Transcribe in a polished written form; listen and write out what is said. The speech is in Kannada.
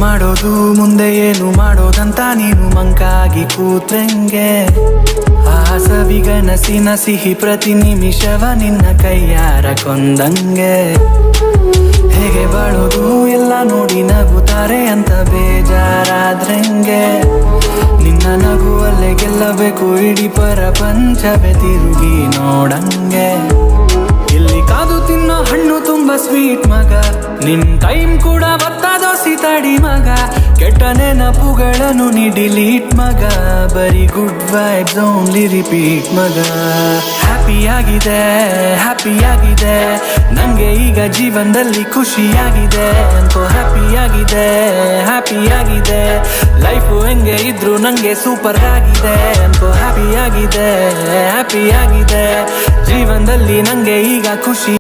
ಮಾಡೋದು ಮುಂದೆ ಏನು ಮಾಡೋದಂತ ನೀನು ಮಂಕಾಗಿ ಕೂತ್ರಂಗೆ ಆ ಸವಿಗನಸಿನ ಸಿಹಿ ಪ್ರತಿ ನಿಮಿಷವ ನಿನ್ನ ಕೈಯಾರ ಕೊಂದಂಗೆ ಹೇಗೆ ಬಾಳೋದು ಎಲ್ಲ ನೋಡಿ ನಗುತ್ತಾರೆ ಅಂತ ಬೇಜಾರಾದ್ರಂಗೆ ನಿನ್ನ ನಗುವಲ್ಲೇ ಗೆಲ್ಲಬೇಕು ಇಡೀ ಪ್ರಪಂಚವೇ ತಿರುಗಿ ನೋಡಂಗೆ ಇಲ್ಲಿ ಕಾದು ತಿನ್ನೋ ಹಣ್ಣು ತುಂಬಾ ಸ್ವೀಟ್ ಮಗ ನಿನ್ ಟೈಮ್ ಕೂಡ ಬತ್ತಾದೋಸಿ ತಡಿ ಮಗ ಕೆಟ್ಟ ನೆನಪುಗಳನ್ನು ನೀ ಡಿಲೀಟ್ ಮಗ ಬರೀ ಗುಡ್ ವೈಬ್ಸ್ ಓನ್ಲಿ ರಿಪೀಟ್ ಮಗ ಹ್ಯಾಪಿಯಾಗಿದೆ ನಂಗೆ ಈಗ ಜೀವನದಲ್ಲಿ ಖುಷಿಯಾಗಿದೆ ಅಂತೋ ಹ್ಯಾಪಿಯಾಗಿದೆ ಲೈಫು ಹೆಂಗೆ ಇದ್ರು ನಂಗೆ ಸೂಪರ್ ಆಗಿದೆ ಅಂತೋ ಹ್ಯಾಪಿಯಾಗಿದೆ ಜೀವನದಲ್ಲಿ ನಂಗೆ ಈಗ ಖುಷಿ